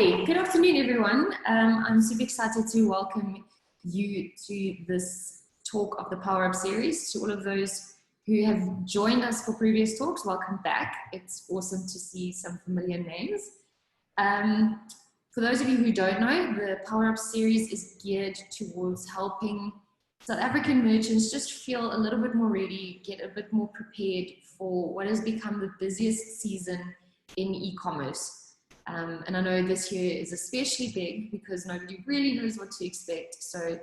Hey, good afternoon, everyone. I'm super excited to welcome you to this talk of the PowerUp series. To all of those who have joined us for previous talks, welcome back. It's awesome to see some familiar names. For those of you who don't know, the PowerUp series is geared towards helping South African merchants just feel a little bit more ready, get a bit more prepared for what has become the busiest season in e-commerce. And I know this year is especially big because nobody really knows what to expect. So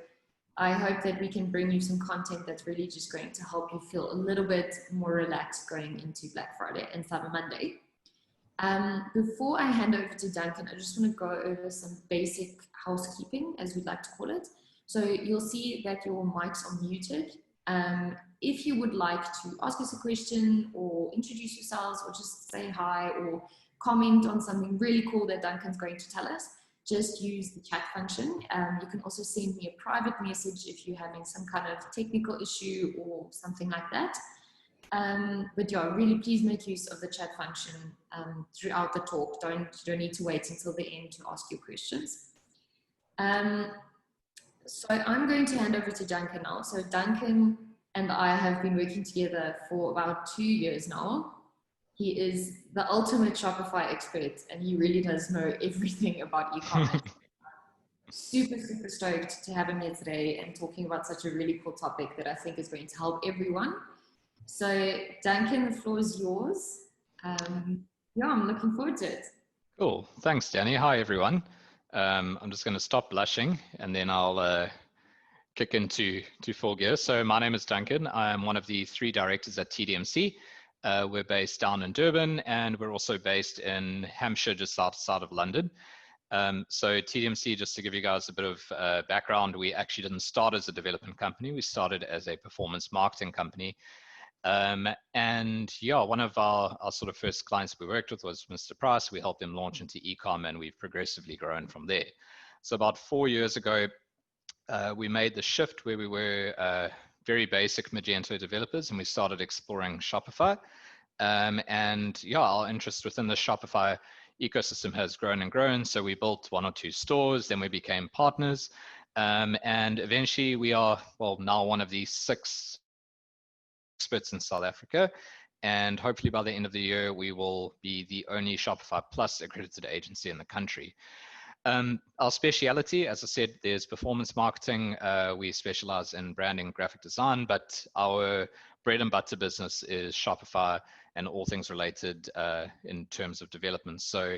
I hope that we can bring you some content that's really just going to help you feel a little bit more relaxed going into Black Friday and Cyber Monday. Before I hand over to Duncan, I just want to go over some basic housekeeping, as we'd like to call it. So you'll see that your mics are muted. If you would like to ask us a question or introduce yourselves or just say hi or comment on something really cool that Duncan's going to tell us, just use the chat function. You can also send me a private message if you're having some kind of technical issue or something like that. But yeah, really please make use of the chat function throughout the talk. You don't need to wait until the end to ask your questions. So I'm going to hand over to Duncan now. So Duncan and I have been working together for about 2 years now. He is the ultimate Shopify expert and he really does know everything about e-commerce. Super stoked to have him here today and talking about such a really cool topic that I think is going to help everyone. So Duncan, the floor is yours. Yeah, I'm looking forward to it. Cool, thanks Danny. Hi everyone. I'm just going to stop blushing and then I'll kick into full gear. So my name is Duncan. I am one of the 3 directors at TDMC. We're based down in Durban and we're also based in Hampshire, just outside of London. So TDMC, just to give you guys a bit of background, we actually didn't start as a development company. We started as a performance marketing company. And yeah, one of our sort of first clients we worked with was Mr. Price. We helped him launch into e-com and we've progressively grown from there. So about 4 years ago, we made the shift where we were very basic Magento developers and we started exploring Shopify. And yeah, our interest within the Shopify ecosystem has grown and grown. So we built 1 or 2 stores, then we became partners. And eventually we are, well, now one of the 6 experts in South Africa. And hopefully by the end of the year, we will be the only Shopify Plus accredited agency in the country. Our speciality, as I said, there's performance marketing. We specialize in branding, graphic design, but our bread and butter business is Shopify and all things related in terms of development. So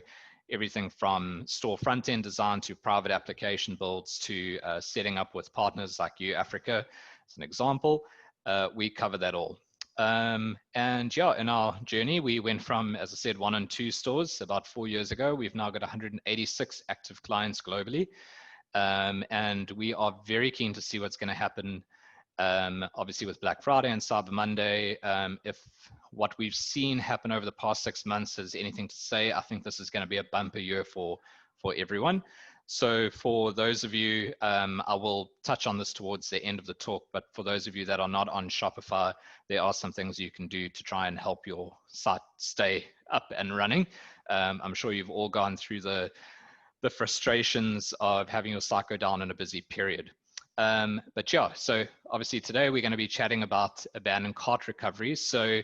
everything from store front-end design to private application builds to setting up with partners like Africa, as an example. We cover that all. And yeah, in our journey, we went from, as I said, 1 and 2 stores about 4 years ago. We've now got 186 active clients globally. And we are very keen to see what's going to happen, obviously with Black Friday and Cyber Monday. If what we've seen happen over the past 6 months is anything to say, I think this is going to be a bumper year for everyone. So for those of you, I will touch on this towards the end of the talk, but for those of you that are not on Shopify, there are some things you can do to try and help your site stay up and running. I'm sure you've all gone through the frustrations of having your site go down in a busy period. But yeah, so obviously today we're going to be chatting about abandoned cart recovery. So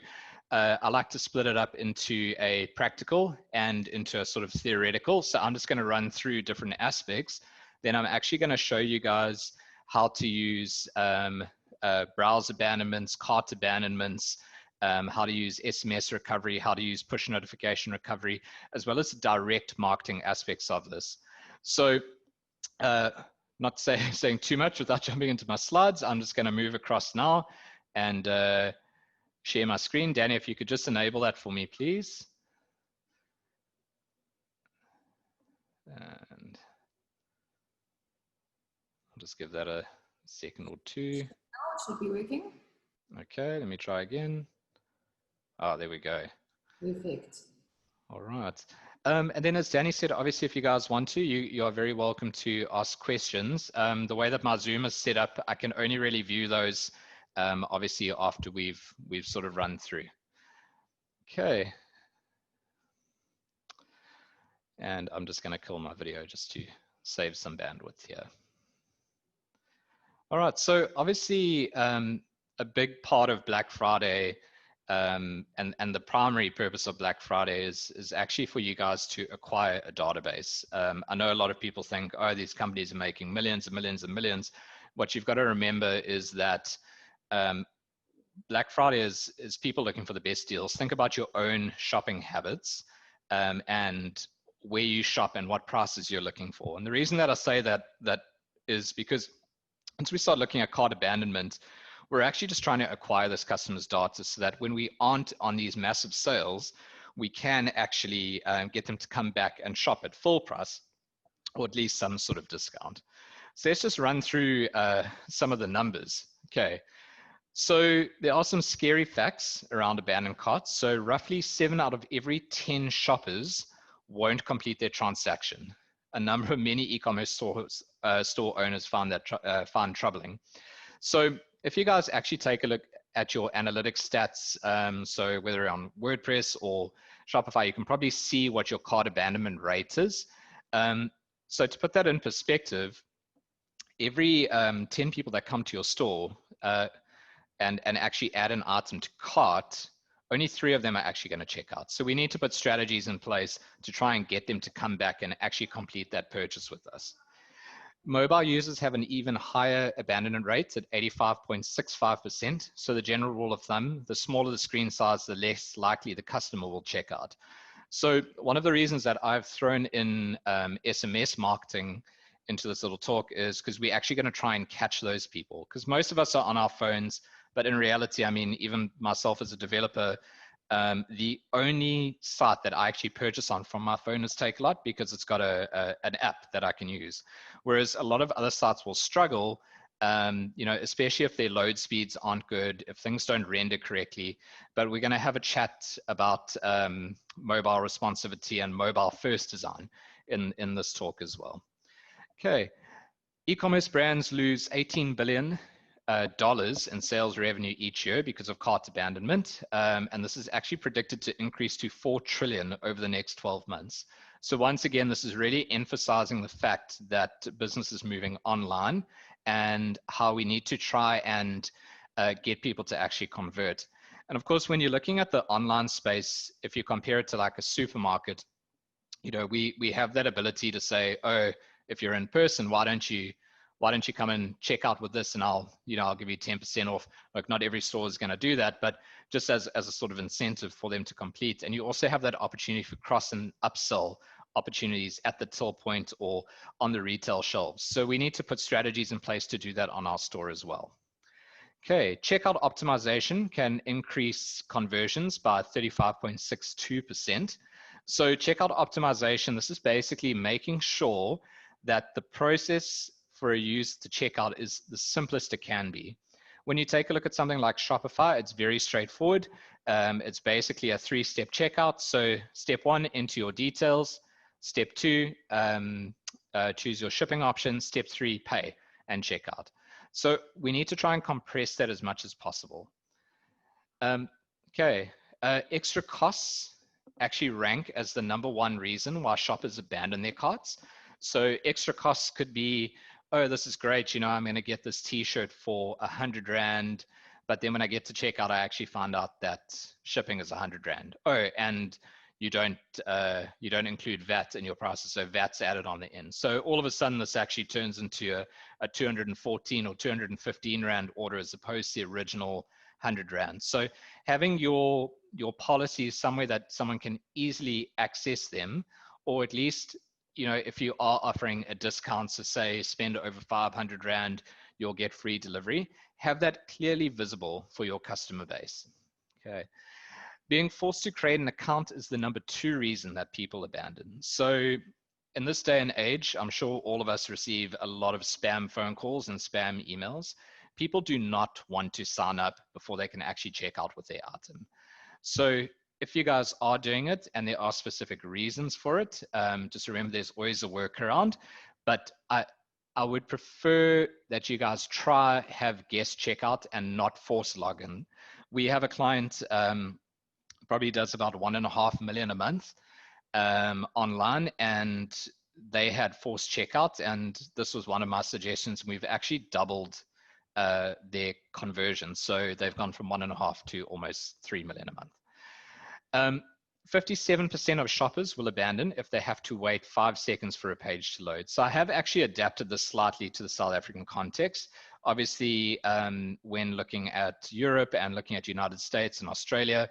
I like to split it up into a practical and into a sort of theoretical. So I'm just going to run through different aspects. Then I'm actually going to show you guys how to use browse abandonments, cart abandonments, how to use SMS recovery, how to use push notification recovery, as well as the direct marketing aspects of this. So not saying too much without jumping into my slides, I'm just going to move across now and share my screen. Danny, if you could just enable that for me, please. And I'll just give that a second or 2. Now it should be working. Okay, let me try again. Oh, there we go. Perfect. All right. And then as Danny said, obviously, if you guys want to, you are very welcome to ask questions. The way that my Zoom is set up, I can only really view those obviously after we've sort of run through. Okay. And I'm just going to kill my video just to save some bandwidth here. All right, so obviously a big part of Black Friday and the primary purpose of Black Friday is actually for you guys to acquire a database. I know a lot of people think, oh, these companies are making millions and millions and millions. What you've got to remember is that Black Friday is people looking for the best deals. Think about your own shopping habits and where you shop and what prices you're looking for. And the reason that I say that is because once we start looking at cart abandonment, we're actually just trying to acquire this customer's data so that when we aren't on these massive sales, we can actually get them to come back and shop at full price or at least some sort of discount. So let's just run through some of the numbers. Okay. So there are some scary facts around abandoned carts. So roughly 7 out of every 10 shoppers won't complete their transaction. A number of many e-commerce store owners find troubling. So if you guys actually take a look at your analytics stats, so whether on WordPress or Shopify, you can probably see what your cart abandonment rate is. So to put that in perspective, every 10 people that come to your store and actually add an item to cart, only 3 of them are actually going to check out. So we need to put strategies in place to try and get them to come back and actually complete that purchase with us. Mobile users have an even higher abandonment rate at 85.65%. So the general rule of thumb, the smaller the screen size, the less likely the customer will check out. So one of the reasons that I've thrown in SMS marketing into this little talk is because we're actually going to try and catch those people, because most of us are on our phones. But in reality, I mean, even myself as a developer, the only site that I actually purchase on from my phone is Takealot because it's got an app that I can use. Whereas a lot of other sites will struggle, you know, especially if their load speeds aren't good, if things don't render correctly. But we're going to have a chat about mobile responsivity and mobile first design in this talk as well. Okay, e-commerce brands lose $18 billion in sales revenue each year because of cart abandonment. And this is actually predicted to increase to $4 trillion over the next 12 months. So once again, this is really emphasizing the fact that business is moving online and how we need to try and get people to actually convert. And of course, when you're looking at the online space, if you compare it to like a supermarket, you know, we have that ability to say, oh, if you're in person, why don't you come and check out with this and I'll give you 10% off. Like, not every store is going to do that, but just as a sort of incentive for them to complete. And you also have that opportunity for cross and upsell opportunities at the till point or on the retail shelves. So we need to put strategies in place to do that on our store as well. Okay, checkout optimization can increase conversions by 35.62%. So checkout optimization, this is basically making sure that the process for a user to check out is the simplest it can be. When you take a look at something like Shopify, it's very straightforward. It's basically a 3-step checkout. So step 1, enter your details. Step 2, choose your shipping option. Step 3, pay and check out. So we need to try and compress that as much as possible. Okay, extra costs actually rank as the #1 reason why shoppers abandon their carts. So extra costs could be, oh, this is great, you know, I'm going to get this t-shirt for 100 Rand, but then when I get to checkout, I actually find out that shipping is 100 Rand. Oh, and you don't include VAT in your prices, so VAT's added on the end. So all of a sudden, this actually turns into a 214 or 215 Rand order as opposed to the original 100 Rand. So having your policies somewhere that someone can easily access them, or at least, you know, if you are offering a discount, so say spend over 500 Rand, you'll get free delivery, have that clearly visible for your customer base. Okay. Being forced to create an account is the #2 reason that people abandon. So in this day and age, I'm sure all of us receive a lot of spam phone calls and spam emails. People do not want to sign up before they can actually check out with their item. So if you guys are doing it and there are specific reasons for it, just remember there's always a workaround. But I would prefer that you guys have guest checkout and not force login. We have a client probably does about 1.5 million a month. online, and they had forced checkout, and this was one of my suggestions. We've actually doubled their conversion. So they've gone from 1.5 to almost 3 million a month. 57% of shoppers will abandon if they have to wait 5 seconds for a page to load. So I have actually adapted this slightly to the South African context. Obviously, when looking at Europe and looking at United States and Australia,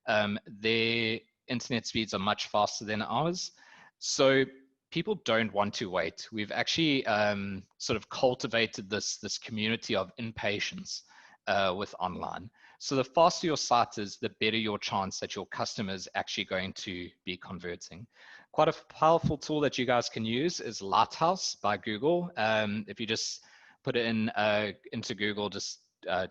their internet speeds are much faster than ours. So people don't want to wait. We've actually sort of cultivated this community of impatience with online. So the faster your site is, the better your chance that your customers actually going to be converting. Quite a powerful tool that you guys can use is Lighthouse by Google. If you just put it in into Google, just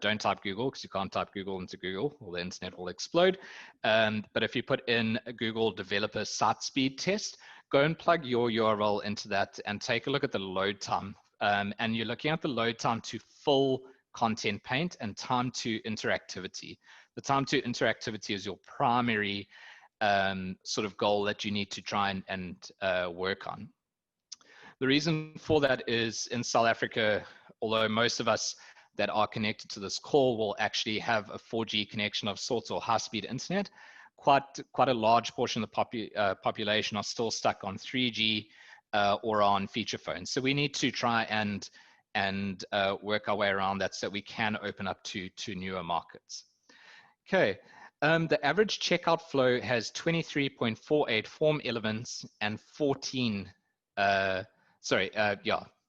don't type Google, because you can't type Google into Google or the internet will explode. But if you put in a Google developer site speed test, go and plug your URL into that and take a look at the load time. And you're looking at the load time to full content paint and time to interactivity. The time to interactivity is your primary sort of goal that you need to try and work on. The reason for that is in South Africa, although most of us that are connected to this call will actually have a 4G connection of sorts or high-speed internet, quite a large portion of the population are still stuck on 3G or on feature phones. So we need to try and work our way around that so that we can open up to newer markets. Okay, the average checkout flow has 23.48 form elements and 14,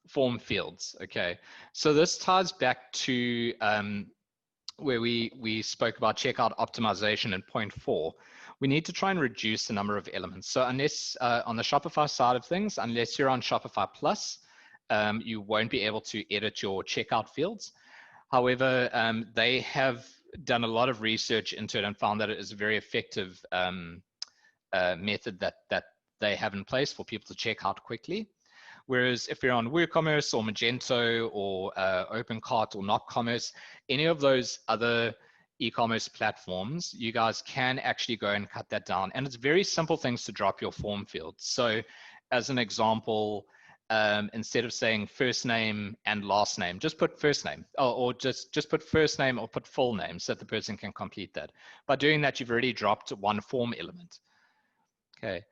form fields. Okay, so this ties back to where we spoke about checkout optimization in point 4. We need to try and reduce the number of elements. So unless on the Shopify side of things, unless you're on Shopify Plus, you won't be able to edit your checkout fields. However, they have done a lot of research into it and found that it is a very effective method that they have in place for people to check out quickly. Whereas if you're on WooCommerce or Magento or OpenCart or NotCommerce, any of those other e-commerce platforms, you guys can actually go and cut that down. And it's very simple things to drop your form fields. So as an example, instead of saying first name and last name, just put first name, or just put first name or put full name so that the person can complete that. By doing that, you've already dropped one form element. Okay.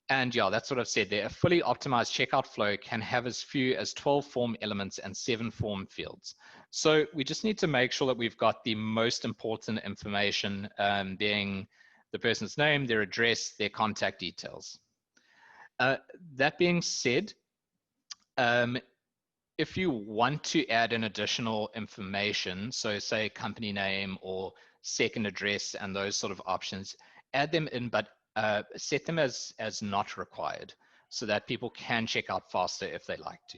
And yeah, that's what I've said there. A fully optimized checkout flow can have as few as 12 form elements and 7 form fields. So we just need to make sure that we've got the most important information, being the person's name, their address, their contact details. That being said, if you want to add an additional information, so say company name or second address and those sort of options, add them in, but set them as not required so that people can check out faster if they like to.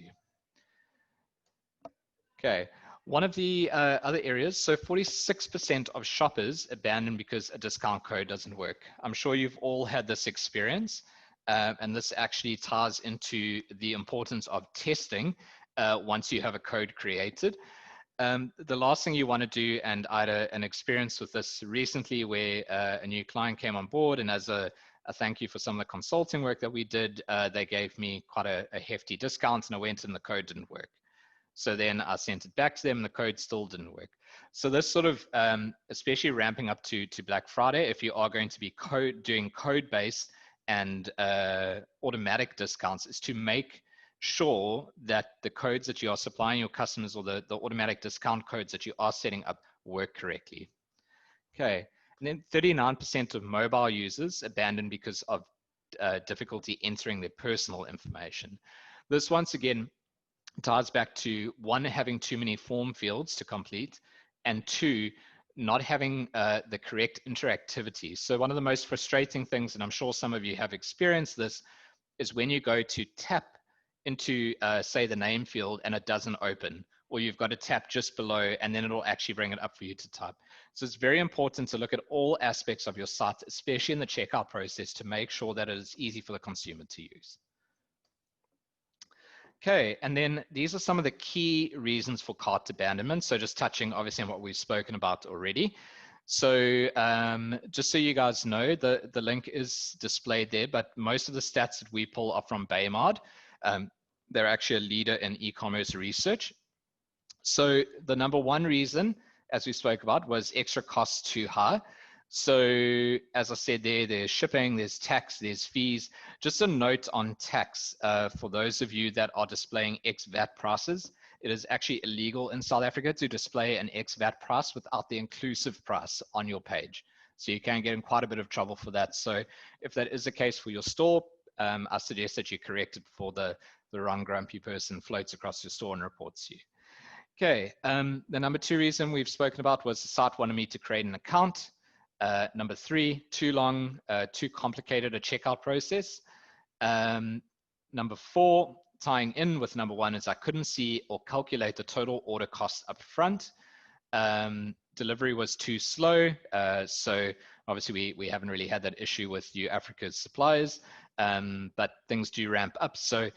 Okay, one of the other areas, so 46% of shoppers abandon because a discount code doesn't work. I'm sure you've all had this experience, and this actually ties into the importance of testing once you have a code created. The last thing you want to do, and I had an experience with this recently where a new client came on board, and as a thank you for some of the consulting work that we did, they gave me quite a hefty discount, and I went and the code didn't work. So then I sent it back to them and the code still didn't work. So this sort of, especially ramping up to Black Friday, if you are going to be doing code-based and automatic discounts, is to make sure that the codes that you are supplying your customers, or the automatic discount codes that you are setting up, work correctly. Okay, and then 39% of mobile users abandon because of difficulty entering their personal information. This once again ties back to 1, having too many form fields to complete, and 2, not having the correct interactivity. So one of the most frustrating things, and I'm sure some of you have experienced this, is when you go to tap into say the name field and it doesn't open, or you've got to tap just below and then it'll actually bring it up for you to type. So it's very important to look at all aspects of your site, especially in the checkout process, to make sure that it is easy for the consumer to use. Okay, and then these are some of the key reasons for cart abandonment. So just touching obviously on what we've spoken about already. So just so you guys know, the link is displayed there, but most of the stats that we pull are from Baymard. They're actually a leader in e-commerce research. So the number one reason, as we spoke about, was extra costs too high. So as I said there's shipping, there's tax, there's fees. Just a note on tax for those of you that are displaying ex-VAT prices. It is actually illegal in South Africa to display an ex-VAT price without the inclusive price on your page. So you can get in quite a bit of trouble for that. So if that is the case for your store, I suggest that you correct it before the wrong grumpy person floats across your store and reports you. Okay, the number two reason we've spoken about was the site wanted me to create an account. Number three, too long, too complicated a checkout process. Number four, tying in with number one, is I couldn't see or calculate the total order cost up front. Delivery was too slow. So obviously we haven't really had that issue with you Africa's suppliers, but things do ramp up. So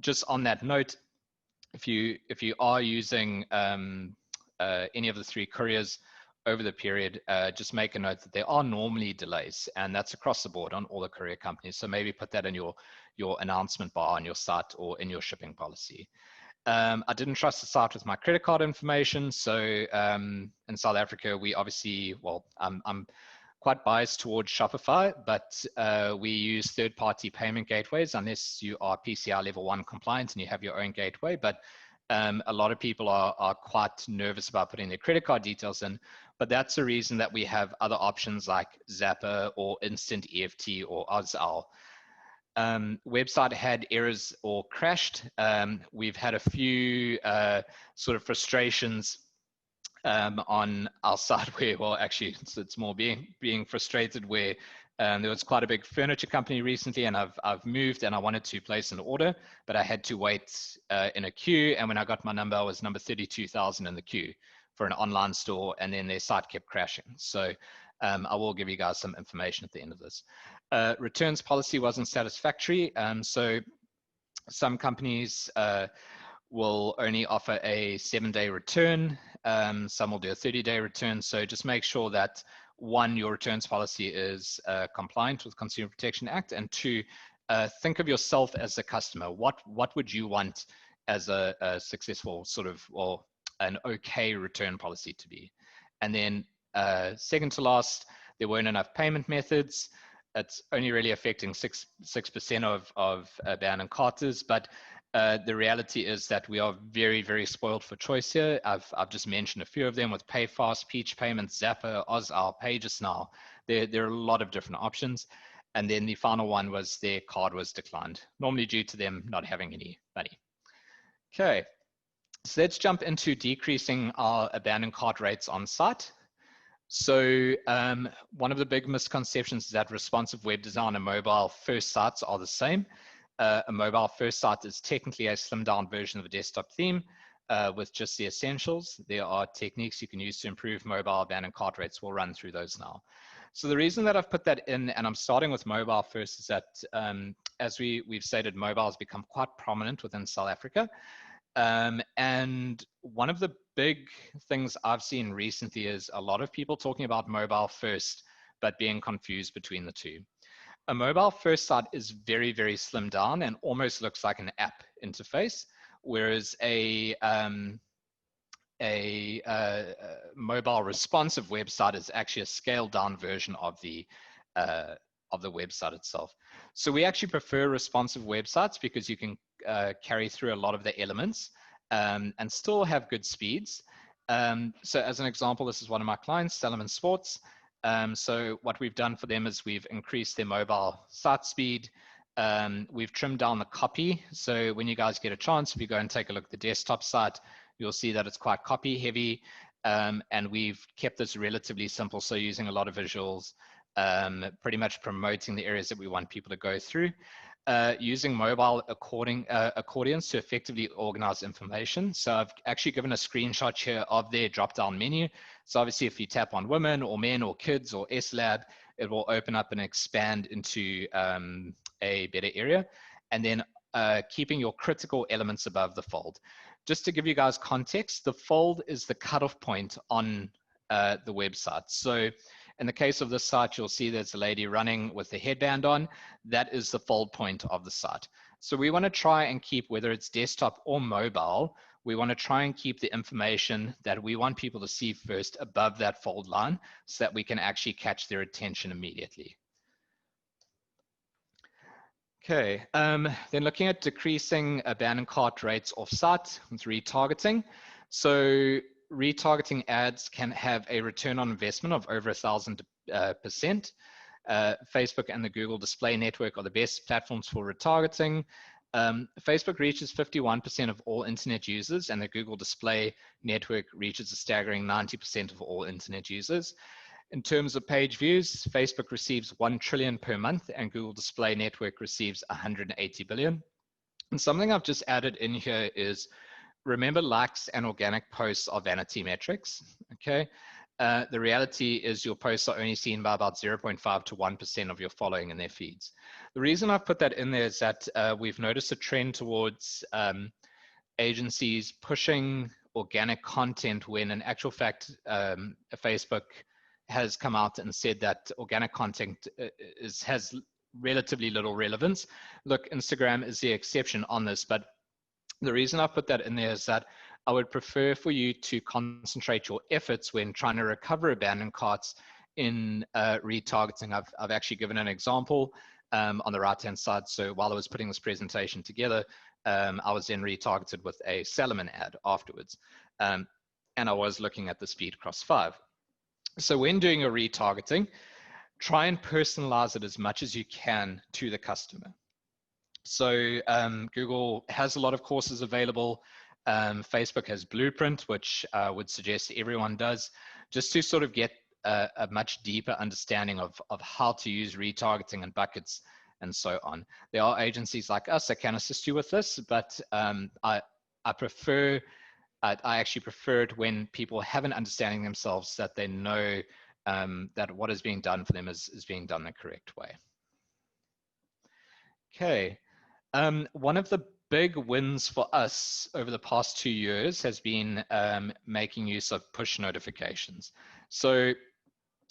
just on that note, if you are using any of the three couriers over the period, just make a note that there are normally delays, and that's across the board on all the courier companies. So maybe put that in your announcement bar on your site or in your shipping policy. I didn't trust the site with my credit card information. So in South Africa, we obviously, well, I'm quite biased towards Shopify, but we use third-party payment gateways unless you are PCI level 1 compliant and you have your own gateway. But a lot of people are quite nervous about putting their credit card details in. But that's the reason that we have other options like Zapper or Instant EFT or OzAll. Website had errors or crashed. We've had a few sort of frustrations on our side where, well, actually it's more being frustrated where there was quite a big furniture company recently, and I've moved and I wanted to place an order, but I had to wait in a queue, and when I got my number, I was number 32,000 in the queue for an online store, and then their site kept crashing. So I will give you guys some information at the end of this. Returns policy wasn't satisfactory. So some companies will only offer a 7-day return. Some will do a 30-day return. So just make sure that one, your returns policy is compliant with Consumer Protection Act, and two, think of yourself as a customer. What would you want as a successful sort of, well, an okay return policy to be? And then second to last, there weren't enough payment methods. It's only really affecting 6% of abandoned carters, but the reality is that we are very, very spoiled for choice here. I've just mentioned a few of them with PayFast, Peach Payments, Zapper, OzAll, PayJustNow. There are a lot of different options. And then the final one was their card was declined, normally due to them not having any money. Okay, so let's jump into decreasing our abandoned cart rates on site. So one of the big misconceptions is that responsive web design and mobile first sites are the same. A mobile first site is technically a slimmed down version of a desktop theme with just the essentials. There are techniques you can use to improve mobile abandoned cart rates. We'll run through those now. So the reason that I've put that in, and I'm starting with mobile first, is that as we've stated, mobile has become quite prominent within South Africa. And one of the big things I've seen recently is a lot of people talking about mobile first, but being confused between the two. A mobile first site is very, very slimmed down and almost looks like an app interface, whereas a mobile responsive website is actually a scaled down version of the website itself. So we actually prefer responsive websites because you can carry through a lot of the elements and still have good speeds. So as an example, this is one of my clients, Salomon Sports. So what we've done for them is we've increased their mobile site speed. We've trimmed down the copy. So when you guys get a chance, if you go and take a look at the desktop site, you'll see that it's quite copy heavy. And we've kept this relatively simple. So using a lot of visuals, pretty much promoting the areas that we want people to go through. Using mobile accordions to effectively organize information. So I've actually given a screenshot here of their drop-down menu. So obviously if you tap on women or men or kids or SLab, it will open up and expand into a better area. And then keeping your critical elements above the fold. Just to give you guys context, the fold is the cutoff point on the website. So in the case of this site, you'll see there's a lady running with the headband on. That is the fold point of the site. So we want to try and keep, whether it's desktop or mobile, we want to try and keep the information that we want people to see first above that fold line so that we can actually catch their attention immediately. Okay, then looking at decreasing abandoned cart rates off-site with retargeting. So retargeting ads can have a return on investment of over 1,000%. Facebook and the Google Display Network are the best platforms for retargeting. Facebook reaches 51% of all internet users, and the Google Display Network reaches a staggering 90% of all internet users. In terms of page views, Facebook receives 1 trillion per month and Google Display Network receives 180 billion. And something I've just added in here is, remember, likes and organic posts are vanity metrics, okay? The reality is your posts are only seen by about 0.5 to 1% of your following in their feeds. The reason I've put that in there is that we've noticed a trend towards agencies pushing organic content when in actual fact, Facebook has come out and said that organic content has relatively little relevance. Look, Instagram is the exception on this, but the reason I put that in there is that I would prefer for you to concentrate your efforts when trying to recover abandoned carts in retargeting. I've actually given an example on the right-hand side. So while I was putting this presentation together, I was then retargeted with a Salomon ad afterwards. And I was looking at the Speed Cross 5. So when doing your retargeting, try and personalize it as much as you can to the customer. So Google has a lot of courses available. Facebook has Blueprint, which I would suggest everyone does, just to sort of get a much deeper understanding of how to use retargeting and buckets and so on. There are agencies like us that can assist you with this, but I actually prefer it when people have an understanding themselves, that they know that what is being done for them is being done the correct way. Okay, one of the big wins for us over the past 2 years has been making use of push notifications. So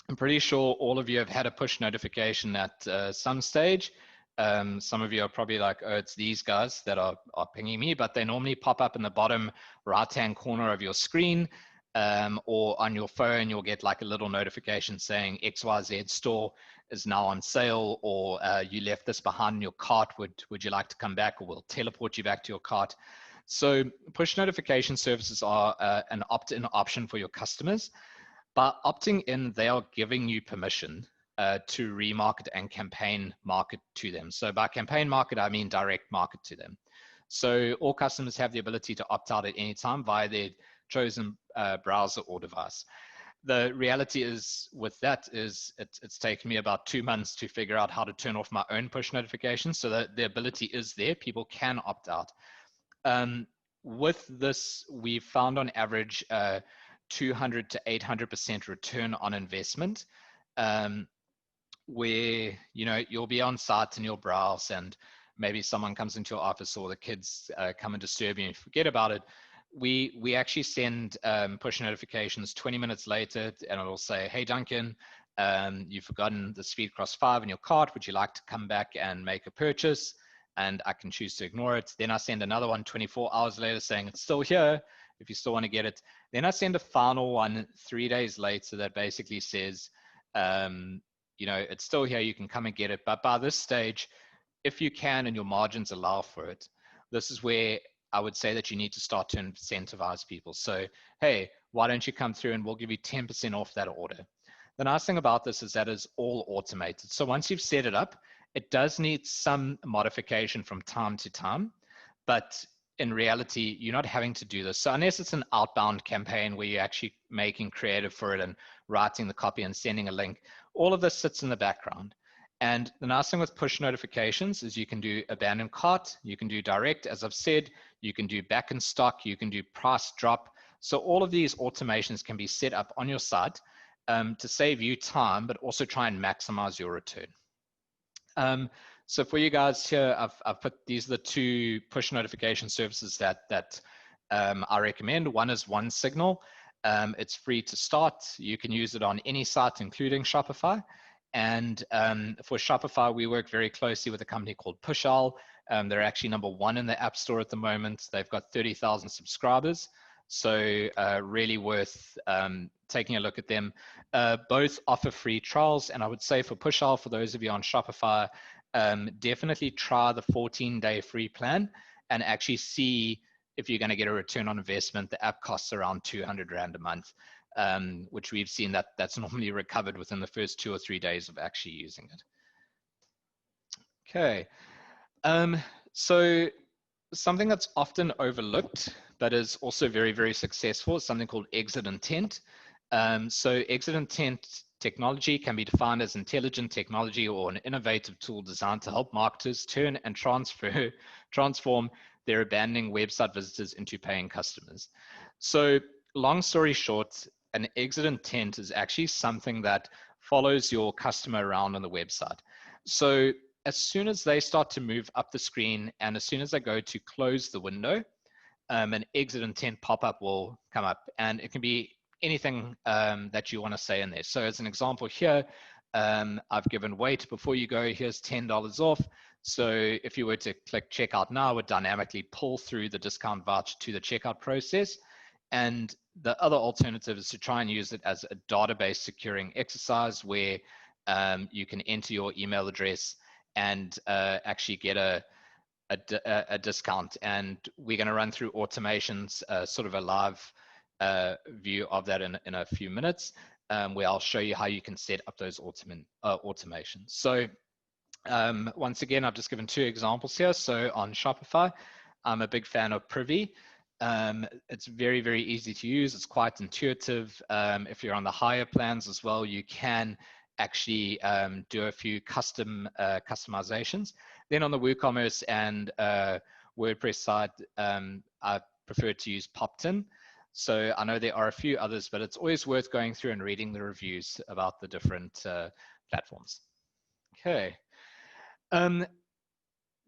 I'm pretty sure all of you have had a push notification at some stage. Some of you are probably like, oh, it's these guys that are pinging me, but they normally pop up in the bottom right-hand corner of your screen, or on your phone, you'll get like a little notification saying XYZ store is now on sale, or you left this behind in your cart, would you like to come back, or we'll teleport you back to your cart. So push notification services are an opt-in option for your customers. By opting in, they are giving you permission to remarket and campaign market to them. So by campaign market, I mean direct market to them. So all customers have the ability to opt out at any time via their chosen browser or device. The reality is with that is it's taken me about 2 months to figure out how to turn off my own push notifications, so that the ability is there. People can opt out. With this, we've found on average 200 to 800% return on investment, where you'll be on site and you'll browse, and maybe someone comes into your office or the kids come and disturb you and you forget about it. We actually send push notifications 20 minutes later, and it'll say, hey Duncan, you've forgotten the Speed Cross 5 in your cart, would you like to come back and make a purchase? And I can choose to ignore it. Then I send another one 24 hours later saying it's still here if you still want to get it. Then I send a final one 3 days later that basically says, it's still here, you can come and get it. But by this stage, if you can and your margins allow for it, this is where I would say that you need to start to incentivize people. So, hey, why don't you come through and we'll give you 10% off that order. The nice thing about this is that it's all automated. So once you've set it up, it does need some modification from time to time, but in reality, you're not having to do this. So unless it's an outbound campaign where you're actually making creative for it and writing the copy and sending a link, all of this sits in the background. And the nice thing with push notifications is you can do abandoned cart, you can do direct, as I've said, you can do back in stock, you can do price drop. So all of these automations can be set up on your site to save you time, but also try and maximize your return. So for you guys here, I've put, these are the 2 push notification services that I recommend. One is OneSignal. It's free to start. You can use it on any site, including Shopify. And for Shopify, we work very closely with a company called Pushal. They're actually #1 in the App Store at the moment. They've got 30,000 subscribers. So really worth taking a look at them. Both offer free trials. And I would say for Pushal, for those of you on Shopify, definitely try the 14-day free plan and actually see if you're going to get a return on investment. The app costs around 200 Rand a month, which we've seen that's normally recovered within the first 2 or 3 days of actually using it. Okay. So something that's often overlooked, but is also very, very successful is something called exit intent. So exit intent technology can be defined as intelligent technology or an innovative tool designed to help marketers turn and transform their abandoning website visitors into paying customers. So long story short, an exit intent is actually something that follows your customer around on the website. So as soon as they start to move up the screen and as soon as they go to close the window, an exit intent pop-up will come up, and it can be anything that you want to say in there. So as an example here, I've given wait before you go, here's $10 off. So if you were to click checkout now, it would dynamically pull through the discount voucher to the checkout process. And the other alternative is to try and use it as a database securing exercise where you can enter your email address and actually get a discount. And we're going to run through automations, sort of a live view of that in a few minutes, where I'll show you how you can set up those automations. So once again, I've just given 2 examples here. So on Shopify, I'm a big fan of Privy. It's very, very easy to use. It's quite intuitive. If you're on the higher plans as well, you can actually do a few customizations. Then on the WooCommerce and WordPress side, I prefer to use Poptin. So I know there are a few others, but it's always worth going through and reading the reviews about the different platforms. Okay.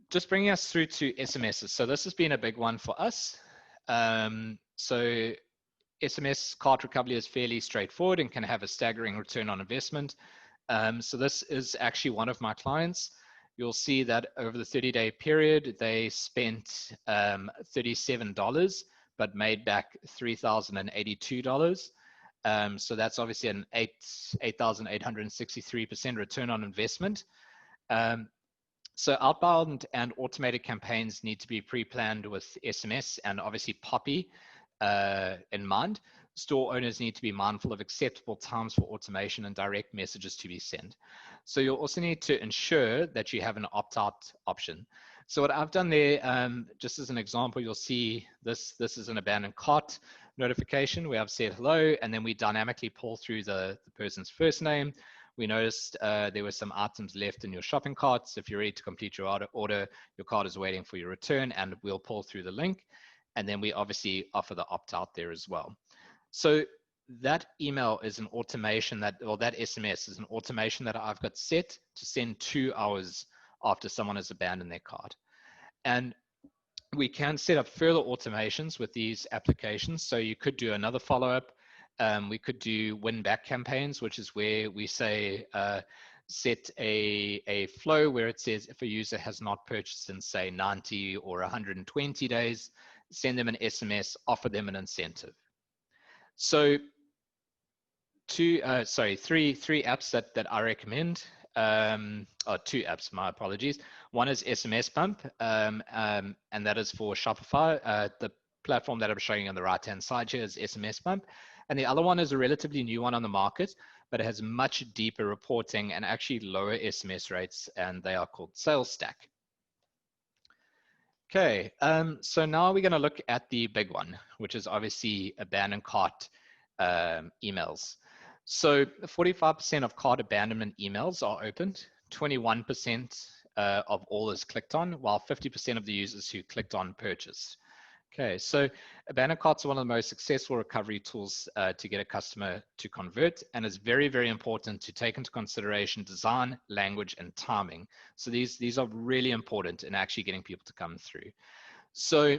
Just bringing us through to SMSs. So this has been a big one for us. So SMS cart recovery is fairly straightforward and can have a staggering return on investment. So this is actually one of my clients. You'll see that over the 30-day period, they spent $37, but made back $3,082. So that's obviously an 8,863% return on investment. So outbound and automated campaigns need to be pre-planned with SMS and obviously Poppy in mind. Store owners need to be mindful of acceptable times for automation and direct messages to be sent. So you'll also need to ensure that you have an opt-out option. So what I've done there, just as an example, you'll see this is an abandoned cart notification where I've said hello, and then we dynamically pull through the person's first name. We noticed there were some items left in your shopping carts. If you're ready to complete your order, your cart is waiting for your return, and we'll pull through the link. And then we obviously offer the opt-out there as well. So that email is an automation or that SMS is an automation that I've got set to send 2 hours after someone has abandoned their cart. And we can set up further automations with these applications. So you could do another follow-up. We could do win-back campaigns, which is where we say set a flow where it says if a user has not purchased in, say, 90 or 120 days, send them an SMS, offer them an incentive. So three apps that I recommend, or 2 apps, my apologies. One is SMS Bump, and that is for Shopify. The platform that I'm showing you on the right-hand side here is SMS Bump. And the other one is a relatively new one on the market, but it has much deeper reporting and actually lower SMS rates, and they are called Sales Stack. Okay, so now we're going to look at the big one, which is obviously abandoned cart emails. So 45% of cart abandonment emails are opened, 21% of all is clicked on, while 50% of the users who clicked on purchased. Okay, so abandoned carts are one of the most successful recovery tools to get a customer to convert, and it's very, very important to take into consideration design, language, and timing. So these are really important in actually getting people to come through. So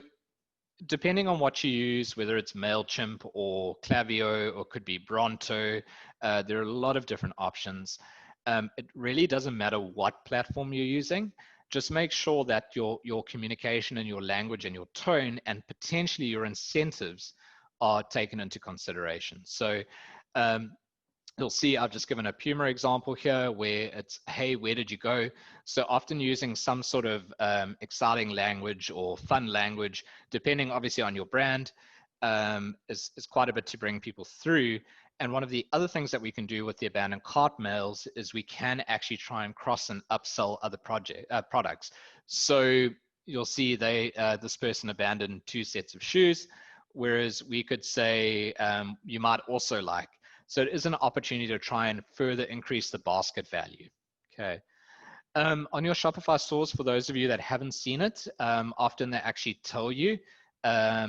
depending on what you use, whether it's MailChimp or Klaviyo or could be Bronto, there are a lot of different options. It really doesn't matter what platform you're using. Just make sure that your communication and your language and your tone and potentially your incentives are taken into consideration. So you'll see I've just given a Puma example here where it's, hey, where did you go? So often using some sort of exciting language or fun language, depending obviously on your brand, is quite a bit to bring people through. And one of the other things that we can do with the abandoned cart mails is we can actually try and cross and upsell other products. So you'll see this person abandoned 2 sets of shoes, whereas we could say you might also like. So it is an opportunity to try and further increase the basket value. Okay. On your Shopify stores, for those of you that haven't seen it, often they actually tell you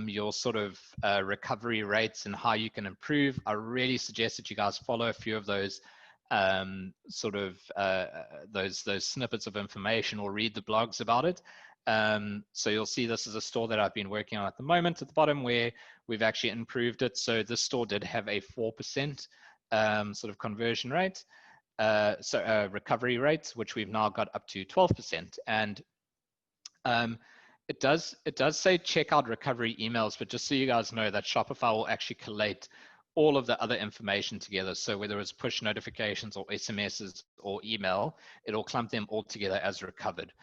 your sort of recovery rates and how you can improve. I really suggest that you guys follow a few of those those snippets of information or read the blogs about it. So you'll see this is a store that I've been working on at the moment at the bottom where we've actually improved it. So this store did have a 4% sort of conversion rate, recovery rate, which we've now got up to 12%. And it does say check out recovery emails, but just so you guys know that Shopify will actually collate all of the other information together. So whether it's push notifications or SMSs or email, it'll clump them all together as recovered.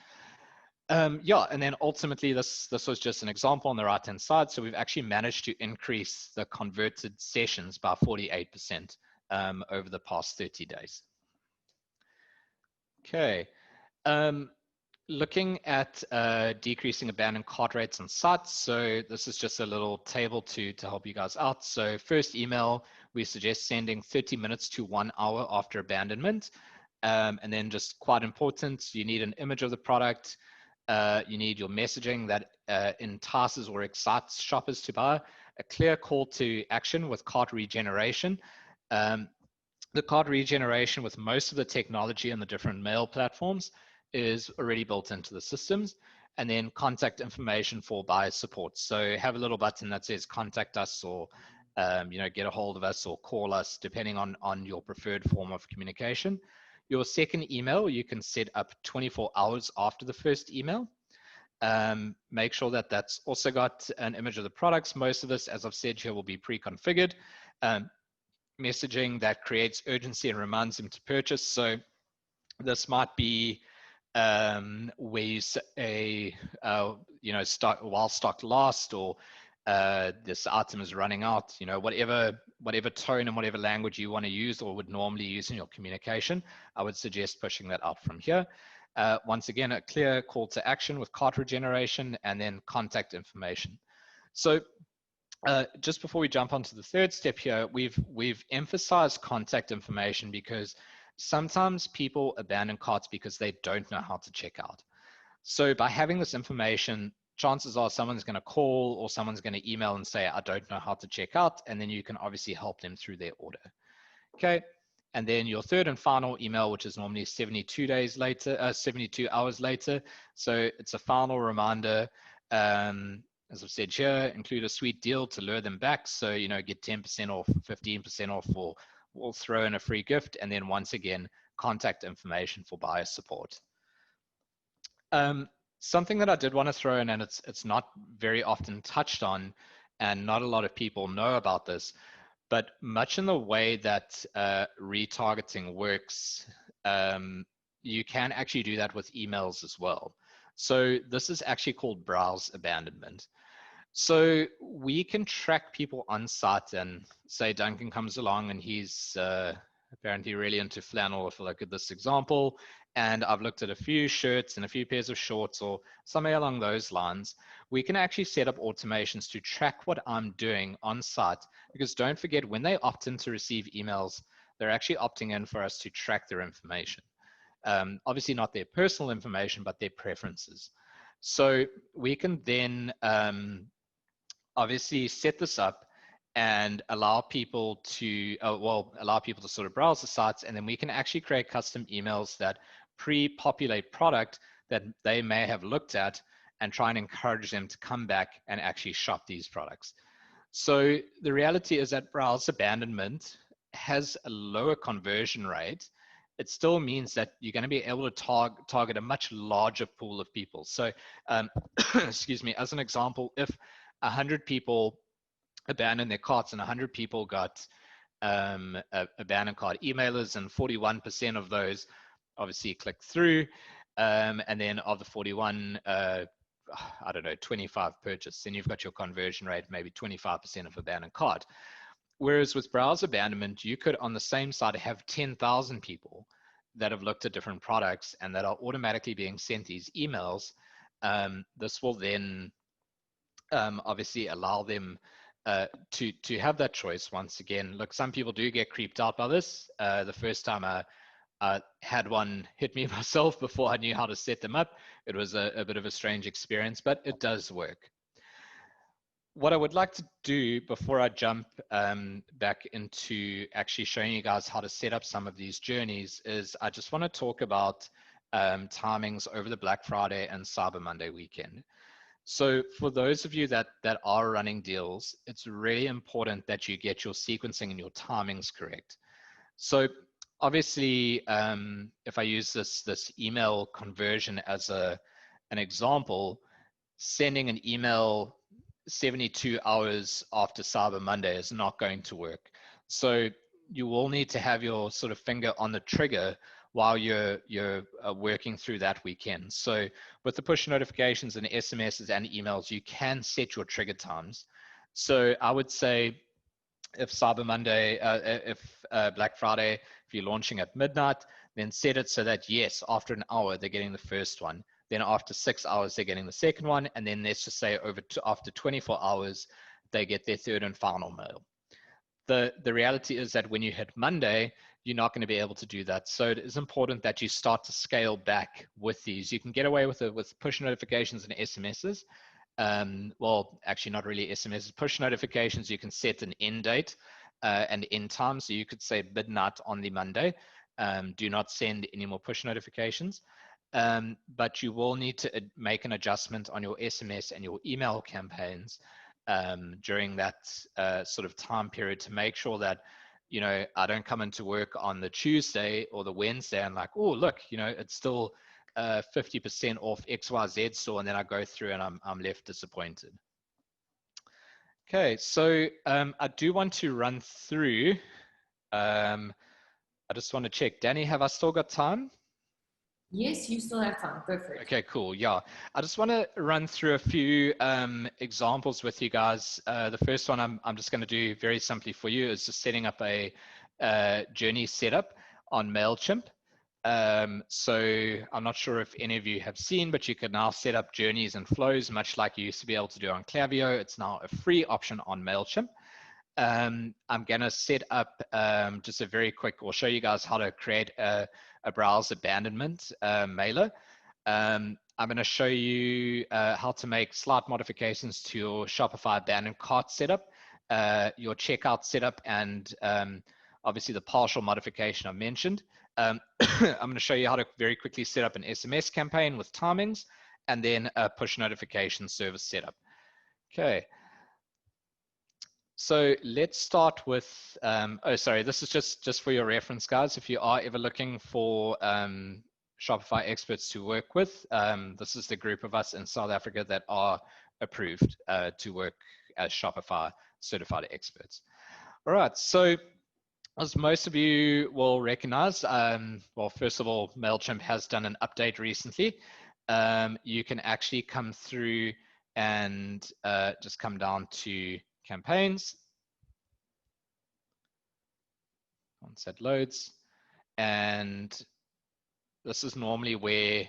Yeah, and then ultimately this was just an example on the right-hand side. So we've actually managed to increase the converted sessions by 48% over the past 30 days. Okay. Looking at decreasing abandoned cart rates on sites. So this is just a little table to help you guys out. So first email, we suggest sending 30 minutes to 1 hour after abandonment. And then just quite important, you need an image of the product. You need your messaging that entices or excites shoppers to buy, a clear call to action with cart regeneration. The cart regeneration with most of the technology and the different mail platforms is already built into the systems, and then contact information for buyer support. So have a little button that says contact us or get a hold of us or call us, depending on your preferred form of communication. Your second email, you can set up 24 hours after the first email. Make sure that that's also got an image of the products. Most of this, as I've said here, will be pre-configured. Messaging that creates urgency and reminds them to purchase. So this might be where you say, stock while stock lasts, or this item is running out, whatever tone and whatever language you want to use or would normally use in your communication, I would suggest pushing that out from here. Once again, a clear call to action with cart regeneration and then contact information. So just before we jump onto the third step here, we've emphasized contact information because sometimes people abandon carts because they don't know how to check out. So by having this information, chances are someone's going to call or someone's going to email and say, I don't know how to check out. And then you can obviously help them through their order. Okay. And then your third and final email, which is normally 72 hours later. So it's a final reminder. As I've said here, include a sweet deal to lure them back. So, get 10% off, 15% off, or we'll throw in a free gift. And then once again, contact information for buyer support. Something that I did want to throw in, and it's not very often touched on, and not a lot of people know about this, but much in the way that retargeting works, you can actually do that with emails as well. So this is actually called browse abandonment. So we can track people on site, and say Duncan comes along and he's apparently really into flannel, if I look at this example, and I've looked at a few shirts and a few pairs of shorts or something along those lines. We can actually set up automations to track what I'm doing on site, because don't forget, when they opt in to receive emails, they're actually opting in for us to track their information. Obviously not their personal information, but their preferences. So we can then obviously set this up and allow people to sort of browse the sites, and then we can actually create custom emails that pre-populate product that they may have looked at, and try and encourage them to come back and actually shop these products. So the reality is that browse abandonment has a lower conversion rate. It still means that you're going to be able to target a much larger pool of people. So, excuse me, as an example, if 100 people abandon their carts and 100 people got abandoned cart emailers, and 41% of those obviously click through, and then of the 41, I don't know, 25 purchase, then you've got your conversion rate, maybe 25% of abandoned cart. Whereas with browse abandonment, you could on the same side have 10,000 people that have looked at different products and that are automatically being sent these emails. This will then obviously allow them to have that choice. Once again, look, some people do get creeped out by this. The first time I had one hit me myself before I knew how to set them up. It was a bit of a strange experience, but it does work. What I would like to do before I jump back into actually showing you guys how to set up some of these journeys is I just want to talk about timings over the Black Friday and Cyber Monday weekend. So for those of you that are running deals, it's really important that you get your sequencing and your timings correct. So obviously, if I use this email conversion as an example, sending an email 72 hours after Cyber Monday is not going to work. So you will need to have your sort of finger on the trigger while you're working through that weekend. So with the push notifications and SMSs and emails, you can set your trigger times. So I would say if Cyber Monday, if Black Friday, if you're launching at midnight, then set it so that yes, after an hour, they're getting the first one. Then after 6 hours, they're getting the second one. And then let's just say after 24 hours, they get their third and final mail. The reality is that when you hit Monday, you're not going to be able to do that. So it is important that you start to scale back with these. You can get away with it with push notifications and SMSs. Well, actually not really SMSs. Push notifications, you can set an end date and end time. So you could say midnight on the Monday. Do not send any more push notifications. But you will need to make an adjustment on your SMS and your email campaigns during that sort of time period to make sure that, you know, I don't come into work on the Tuesday or the Wednesday and like, oh, look, you know, it's still 50% off XYZ store, and then I go through and I'm left disappointed. Okay, so I do want to run through. I just want to check. Danny, have I still got time? Yes, you still have time. Go for it. Okay, cool. Yeah, I just want to run through a few examples with you guys. The first one I'm just going to do very simply for you is just setting up a journey setup on MailChimp. So I'm not sure if any of you have seen, but you can now set up journeys and flows much like you used to be able to do on Klaviyo. It's now a free option on MailChimp. I'm going to set up just a very quick, we'll show you guys how to create a browse abandonment mailer. I'm going to show you how to make slight modifications to your Shopify abandoned cart setup, your checkout setup, and obviously the partial modification I mentioned. I'm going to show you how to very quickly set up an SMS campaign with timings, and then a push notification service setup. Okay. So let's start with, oh, sorry, this is just for your reference, guys. If you are ever looking for Shopify experts to work with, this is the group of us in South Africa that are approved to work as Shopify certified experts. All right, so as most of you will recognize, well, first of all, MailChimp has done an update recently. You can actually come through and just come down to campaigns. Once that loads, and this is normally where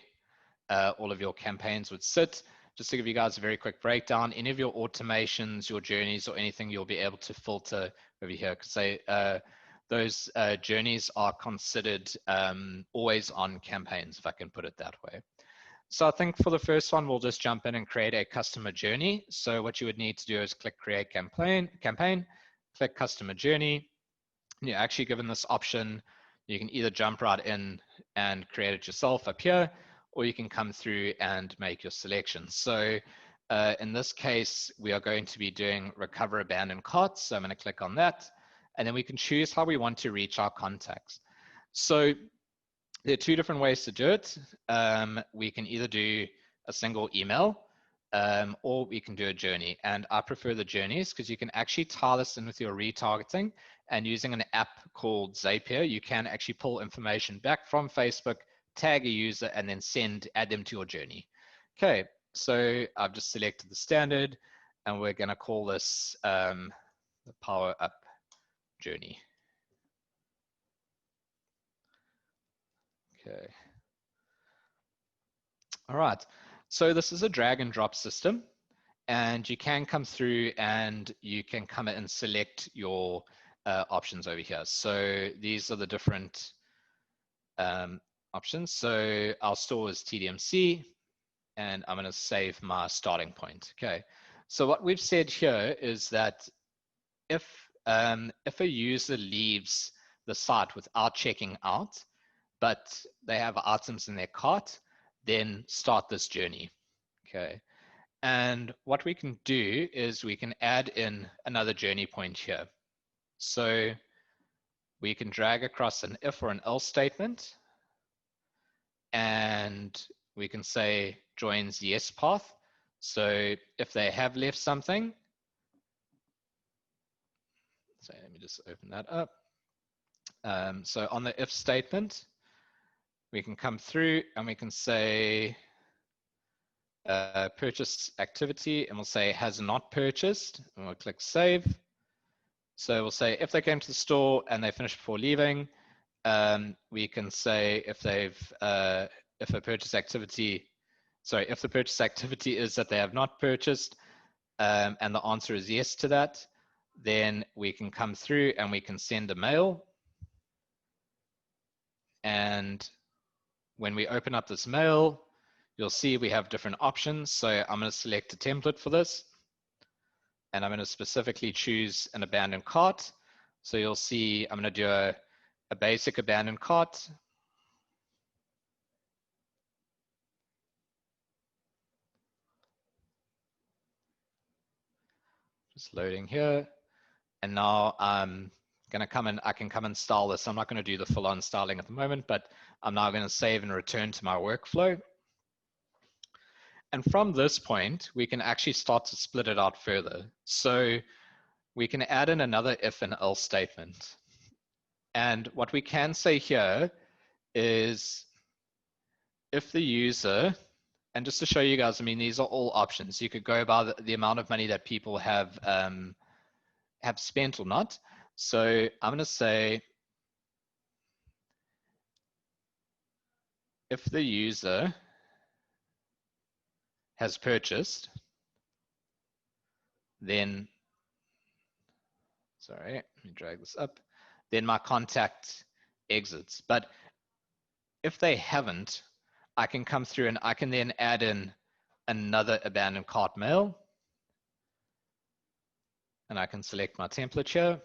all of your campaigns would sit. Just to give you guys a very quick breakdown, any of your automations, your journeys, or anything you'll be able to filter over here, because those journeys are considered always on campaigns, if I can put it that way. So I think for the first one, we'll just jump in and create a customer journey. So what you would need to do is click create campaign, click customer journey. You're actually given this option. You can either jump right in and create it yourself up here, or you can come through and make your selection. So in this case, we are going to be doing recover abandoned carts. So I'm going to click on that, and then we can choose how we want to reach our contacts. So there are two different ways to do it. We can either do a single email, or we can do a journey. And I prefer the journeys because you can actually tie this in with your retargeting, and using an app called Zapier, you can actually pull information back from Facebook, tag a user, and then add them to your journey. Okay, so I've just selected the standard, and we're going to call this the PowerUp journey. Okay. All right. So this is a drag and drop system, and you can come through and you can come in and select your options over here. So these are the different options. So our store is TDMC, and I'm going to save my starting point. Okay. So what we've said here is that if a user leaves the site without checking out, but they have items in their cart, then start this journey. Okay. And what we can do is we can add in another journey point here. So we can drag across an if or an else statement, and we can say joins yes path. So if they have left something, so let me just open that up. So on the if statement, we can come through and we can say purchase activity, and we'll say has not purchased, and we'll click save. So we'll say if they came to the store and they finished before leaving, we can say if they've if the purchase activity is that they have not purchased, and the answer is yes to that, then we can come through and we can send a mail. And when we open up this mail, you'll see we have different options. So I'm going to select a template for this, and I'm going to specifically choose an abandoned cart. So you'll see I'm going to do a basic abandoned cart. Just loading here. And now I'm going to come in, I can come and style this. I'm not going to do the full on styling at the moment, but I'm now going to save and return to my workflow. And from this point, we can actually start to split it out further. So we can add in another if and else statement. And what we can say here is if the user, and just to show you guys, I mean, these are all options. You could go by the amount of money that people have spent or not. So I'm going to say if the user has purchased, then, sorry, let me drag this up, then my contact exits. But if they haven't, I can come through and I can then add in another abandoned cart mail. And I can select my template here.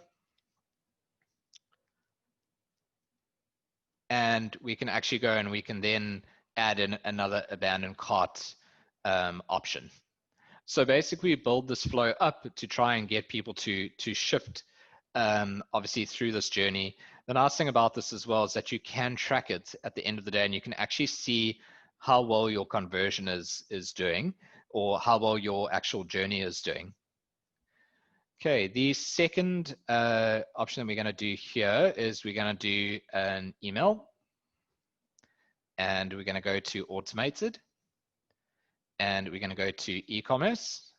And we can actually go and we can then add in another abandoned cart option. So basically, we build this flow up to try and get people to shift, obviously, through this journey. The nice thing about this as well is that you can track it at the end of the day, and you can actually see how well your conversion is doing, or how well your actual journey is doing. Okay, the second option that we're going to do here is we're going to do an email, and we're going to go to automated, and we're going to go to e-commerce,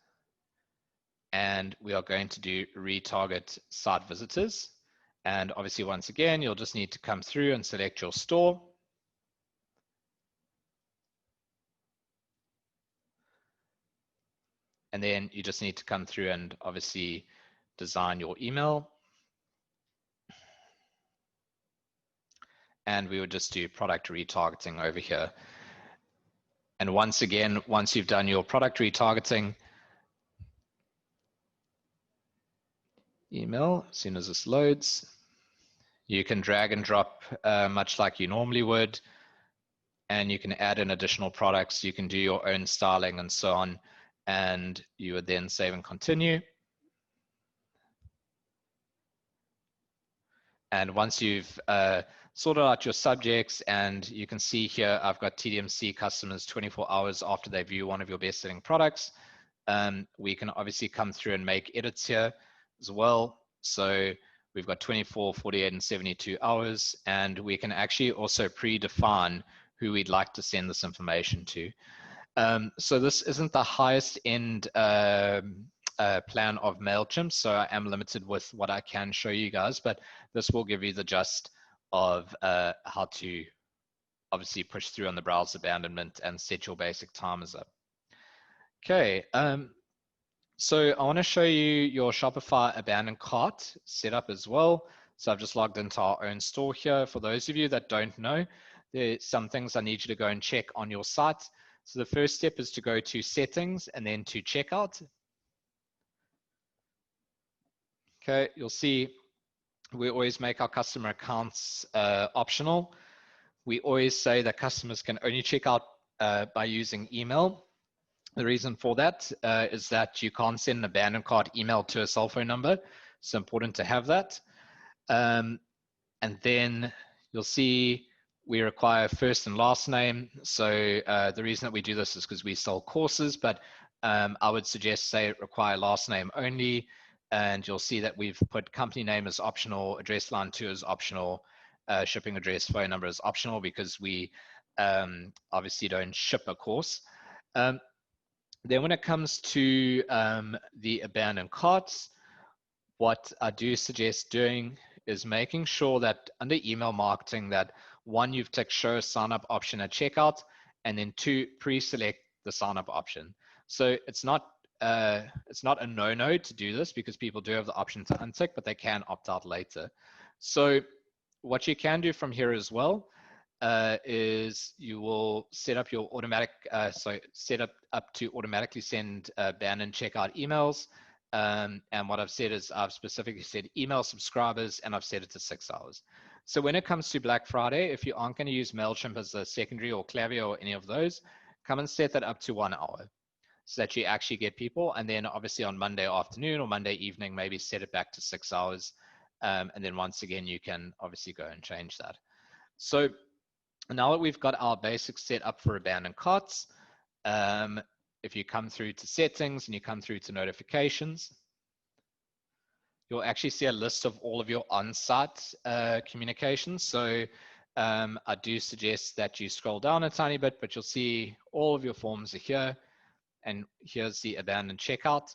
and we are going to do retarget site visitors. And obviously, once again, you'll just need to come through and select your store. And then you just need to come through and obviously design your email. And we would just do product retargeting over here. And once again, once you've done your product retargeting, email, as soon as this loads, you can drag and drop much like you normally would. and you can add in additional products. You can do your own styling and so on, and you would then save and continue. And once you've sorted out your subjects, and you can see here, I've got TDMC customers 24 hours after they view one of your best-selling products. We can obviously come through and make edits here as well. So we've got 24, 48, and 72 hours, and we can actually also predefine who we'd like to send this information to. So this isn't the highest end plan of MailChimp, so I am limited with what I can show you guys, but this will give you the gist of how to obviously push through on the browser abandonment and set your basic timers up. Okay, so I want to show you your Shopify abandoned cart setup as well. So I've just logged into our own store here. For those of you that don't know, there's some things I need you to go and check on your site. So the first step is to go to settings and then to checkout. Okay, you'll see we always make our customer accounts optional. We always say that customers can only check out by using email. The reason for that is that you can't send an abandoned cart email to a cell phone number. It's important to have that. And then you'll see we require first and last name. So the reason that we do this is because we sell courses, but I would suggest say require last name only. And you'll see that we've put company name as optional, address line 2 is optional, shipping address, phone number is optional because we obviously don't ship a course. Then when it comes to the abandoned carts, what I do suggest doing is making sure that under email marketing that 1, you've ticked show sign up option at checkout, and then 2, pre-select the sign up option. So it's not a no-no to do this because people do have the option to untick, but they can opt out later. So what you can do from here as well is you will set up your automatic, set up to automatically send ban and checkout emails. And what I've said is I've specifically said email subscribers, and I've set it to 6 hours. So when it comes to Black Friday, if you aren't going to use MailChimp as a secondary or Klaviyo or any of those, come and set that up to 1 hour so that you actually get people. And then obviously on Monday afternoon or Monday evening, maybe set it back to 6 hours. And then once again, you can obviously go and change that. So now that we've got our basics set up for abandoned carts, if you come through to settings and you come through to notifications, you'll actually see a list of all of your on-site communications. So I do suggest that you scroll down a tiny bit, but you'll see all of your forms are here. And here's the abandoned checkout.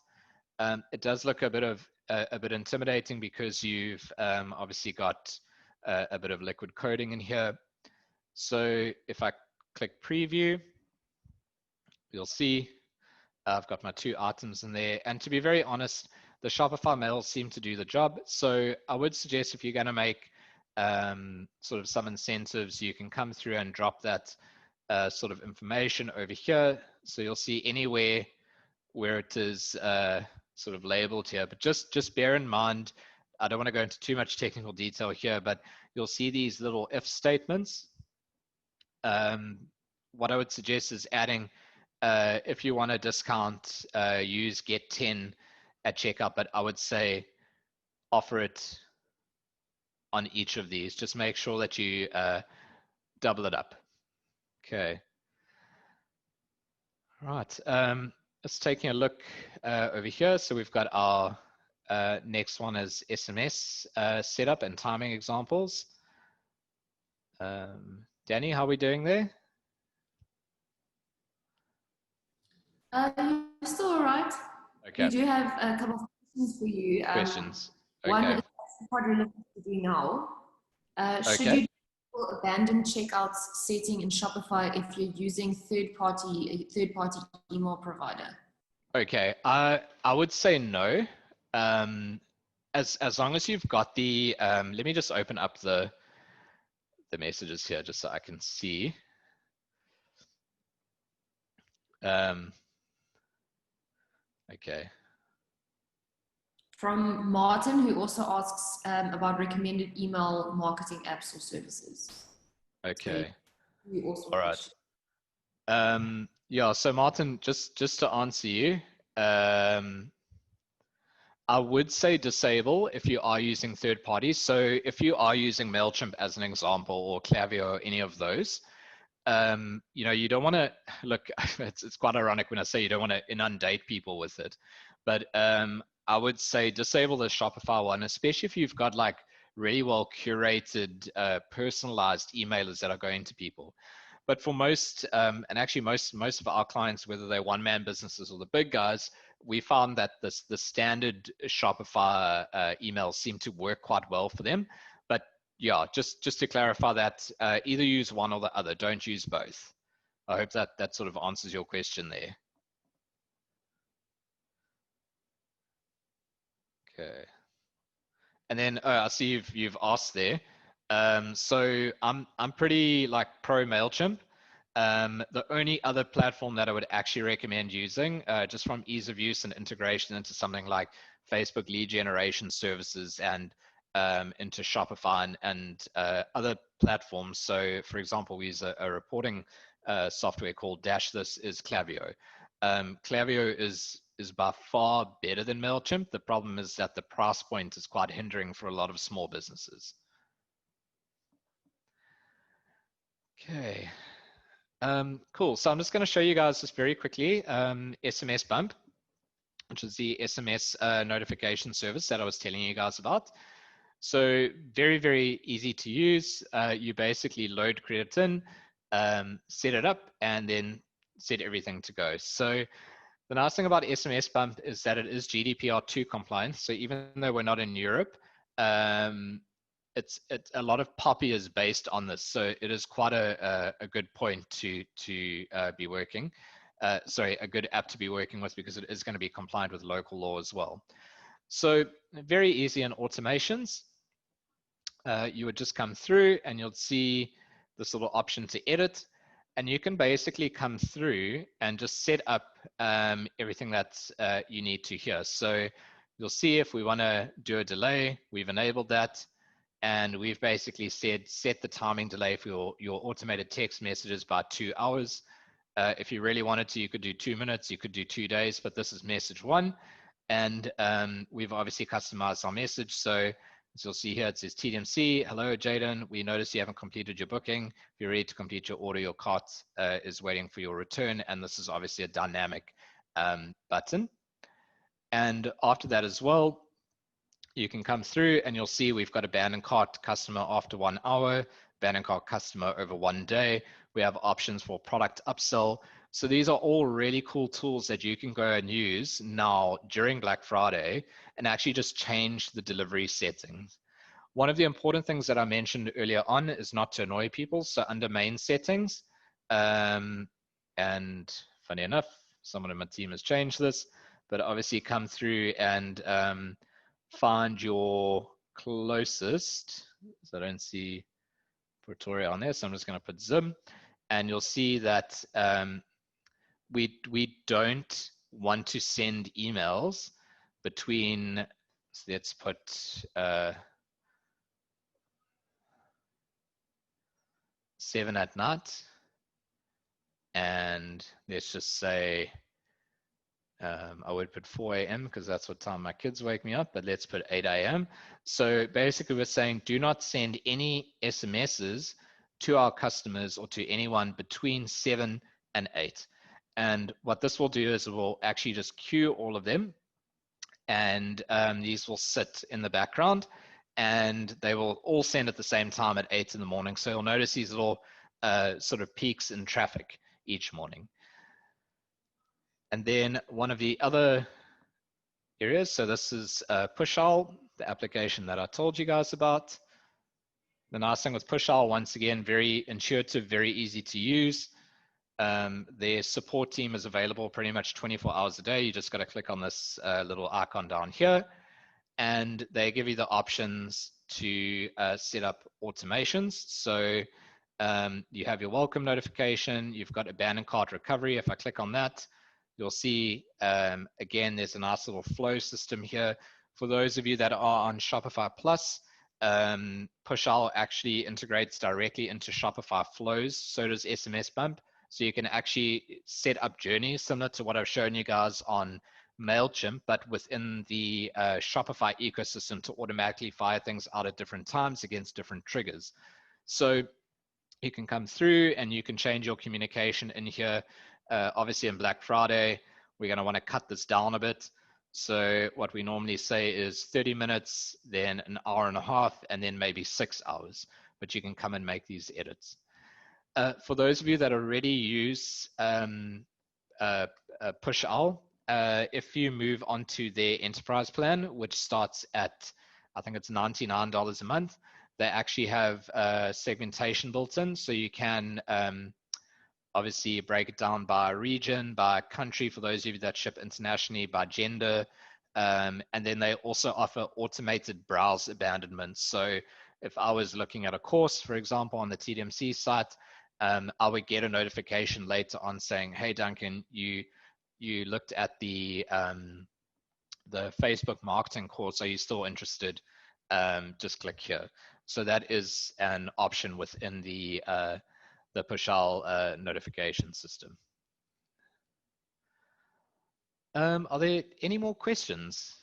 It does look a bit intimidating because you've obviously got a bit of liquid coding in here. So if I click preview, you'll see I've got my 2 items in there. And to be very honest, the Shopify mails seem to do the job. So I would suggest if you're going to make sort of some incentives, you can come through and drop that sort of information over here. So you'll see anywhere where it is sort of labeled here, but just bear in mind, I don't want to go into too much technical detail here, but you'll see these little if statements. What I would suggest is adding, if you want to discount, use get 10 at checkout, but I would say offer it on each of these. Just make sure that you double it up. Okay. All right. Let's taking a look over here. So we've got our next one is SMS setup and timing examples. Danny, how are we doing there? You're still all right. Okay. We do have a couple of questions for you. Questions. Okay. One is quite relevant to do now. Should you abandon checkouts setting in Shopify if you're using third-party email provider? Okay, I would say no. As long as you've got the let me just open up the messages here just so I can see. Okay. From Martin, who also asks about recommended email marketing apps or services. Okay. You also All right. Yeah, so Martin, just to answer you, I would say disable if you are using third parties. So if you are using MailChimp as an example, or Klaviyo, or any of those, you don't want to look, it's quite ironic when I say you don't want to inundate people with it, but I would say disable the Shopify one, especially if you've got like really well curated, personalized emailers that are going to people. But for most, and actually most of our clients, whether they're one-man businesses or the big guys, we found that the standard Shopify emails seem to work quite well for them. But yeah, just to clarify that, either use one or the other. Don't use both. I hope that sort of answers your question there. Okay. And then I see you've asked there. So I'm pretty like pro MailChimp. The only other platform that I would actually recommend using, just from ease of use and integration into something like Facebook lead generation services and into Shopify and other platforms. So for example, we use a reporting software called This is Klaviyo. Klaviyo is by far better than MailChimp. The problem is that the price point is quite hindering for a lot of small businesses. Okay. Cool. So I'm just going to show you guys just very quickly SMS Bump, which is the SMS notification service that I was telling you guys about. So very, very easy to use. You basically load credit in, set it up, and then set everything to go. So the nice thing about SMS Bump is that it is GDPR2 compliant. So even though we're not in Europe, it's a lot of Poppy is based on this. So it is quite a good point to be working. Sorry, a good app to be working with, because it is going to be compliant with local law as well. So very easy in automations. You would just come through and you'll see this little option to edit. And you can basically come through and just set up everything that you need to here. So you'll see if we want to do a delay, we've enabled that. And we've basically said, set the timing delay for your automated text messages by 2 hours. If you really wanted to, you could do 2 minutes, you could do 2 days, but this is message 1. And we've obviously customized our message. So as you'll see here, it says TDMC, hello Jaden, we noticed you haven't completed your booking. If you're ready to complete your order, your cart is waiting for your return. And this is obviously a dynamic button. And after that as well, you can come through and you'll see we've got abandoned cart customer after 1 hour, abandoned cart customer over 1 day. We have options for product upsell. So these are all really cool tools that you can go and use now during Black Friday and actually just change the delivery settings. One of the important things that I mentioned earlier on is not to annoy people. So under main settings, and funny enough, someone in my team has changed this, but obviously come through and find your closest. So I don't see Pretoria on there, so I'm just going to put Zim, and you'll see that we don't want to send emails between, so let's put 7 at night, and let's just say I would put 4 a.m. because that's what time my kids wake me up, but let's put 8 a.m. So basically we're saying do not send any SMSs to our customers or to anyone between 7 and 8. And what this will do is it will actually just queue all of them, and these will sit in the background and they will all send at the same time at 8 in the morning. So you'll notice these little sort of peaks in traffic each morning. And then one of the other areas, so this is Pushal, the application that I told you guys about. The nice thing with Pushal, once again, very intuitive, very easy to use. Their support team is available pretty much 24 hours a day. You just got to click on this little icon down here, and they give you the options to set up automations. So you have your welcome notification, you've got abandoned cart recovery. If I click on that, you'll see, again, there's a nice little flow system here. For those of you that are on Shopify Plus, Push-All actually integrates directly into Shopify flows. So does SMS Bump. So you can actually set up journeys similar to what I've shown you guys on MailChimp, but within the Shopify ecosystem to automatically fire things out at different times against different triggers. So you can come through and you can change your communication in here. Obviously in Black Friday, we're going to want to cut this down a bit. So what we normally say is 30 minutes, then an hour and a half, and then maybe 6 hours. But you can come and make these edits. For those of you that already use Push-All, if you move onto their enterprise plan, which starts at, I think it's $99 a month, they actually have segmentation built in, so you can obviously break it down by region, by country, for those of you that ship internationally, by gender, and then they also offer automated browse abandonment. So if I was looking at a course, for example, on the TDMC site, I would get a notification later on saying, hey, Duncan, you looked at the Facebook marketing course. Are you still interested? Just click here. So that is an option within the Push-All notification system. Are there any more questions?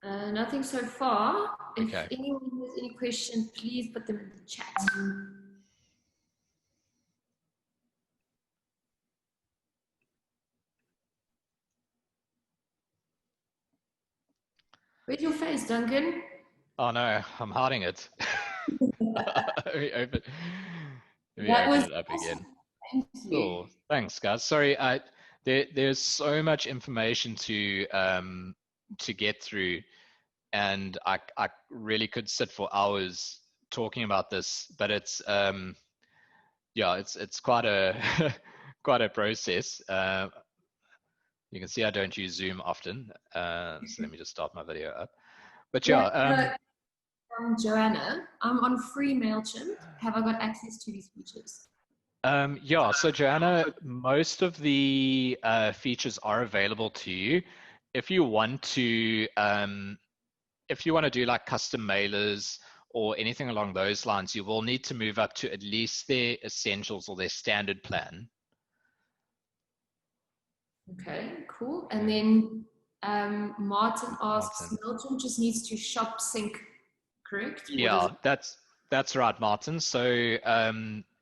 Nothing so far. Okay. If anyone has any questions, please put them in the chat. Where's your face, Duncan? Oh no, I'm hiding it. Let me open it up again. Thank you. Cool. Thanks, guys. Sorry, there's so much information to get through, and I really could sit for hours talking about this, but it's yeah, it's quite a quite a process. You can see I don't use Zoom often, so let me just start my video up. But yeah, from Joanna, I'm on free MailChimp. Have I got access to these features? Yeah, so Joanna, most of the features are available to you. If you want to do like custom mailers or anything along those lines, you will need to move up to at least their essentials or their standard plan. Okay, cool. And then Martin asks, MailChimp just needs to shop sync, correct? Yeah, that's right, Martin. So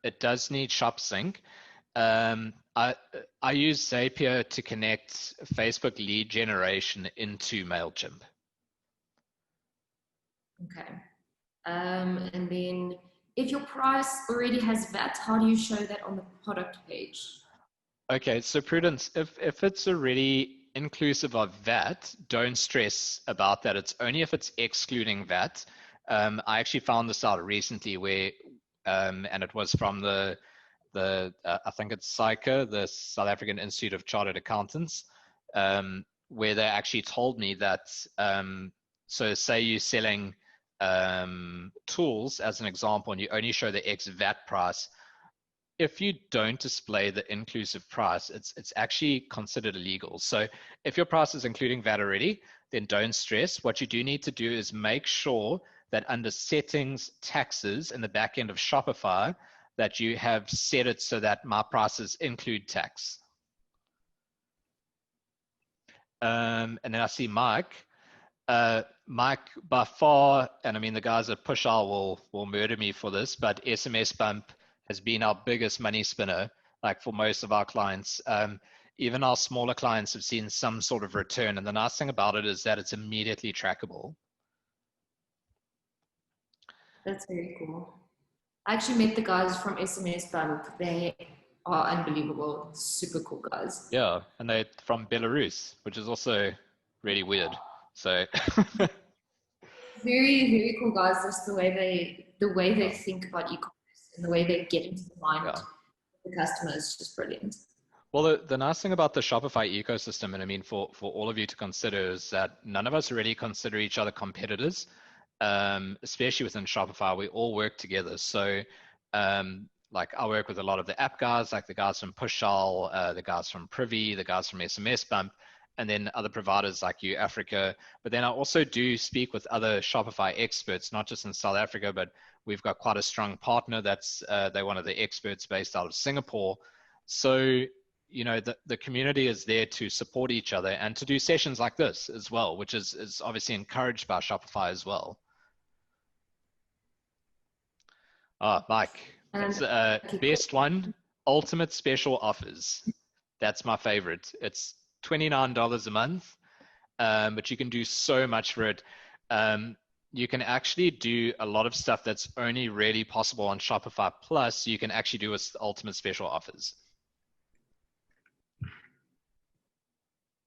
it does need shop sync. I use Zapier to connect Facebook lead generation into MailChimp. Okay. And then if your price already has VAT, how do you show that on the product page? Okay, so Prudence, if it's already inclusive of VAT, don't stress about that. It's only if it's excluding VAT. I actually found this out recently where, and it was from the I think it's SAICA, the South African Institute of Chartered Accountants, where they actually told me that, so say you're selling tools as an example, and you only show the X VAT price. If you don't display the inclusive price, it's actually considered illegal. So if your price is including VAT already, then don't stress. What you do need to do is make sure that under settings, taxes in the back end of Shopify, that you have set it so that my prices include tax. And then I see Mike. Mike, by far, and I mean the guys at Push-All will murder me for this, but SMS Bump has been our biggest money spinner, like for most of our clients. Even our smaller clients have seen some sort of return. And the nice thing about it is that it's immediately trackable. That's very cool. I actually met the guys from SMS Bump. They are unbelievable. Super cool guys. Yeah, and they're from Belarus, which is also really weird. So very, very cool guys. Just the way they think about e-commerce and the way they get into the mind of the customer is just brilliant. Well, the nice thing about the Shopify ecosystem, and I mean for all of you to consider, is that none of us really consider each other competitors, especially within Shopify. We all work together. So like I work with a lot of the app guys, like the guys from Pushall, the guys from Privy, the guys from SMS Bump, and then other providers like you, Africa. But then I also do speak with other Shopify experts, not just in South Africa, but we've got quite a strong partner that's they're one of the experts based out of Singapore. So, you know, the community is there to support each other and to do sessions like this as well, which is obviously encouraged by Shopify as well. Mike, it's best one, ultimate special offers. That's my favorite. It's $29 a month, but you can do so much for it. You can actually do a lot of stuff that's only really possible on Shopify Plus. You can actually do with ultimate special offers.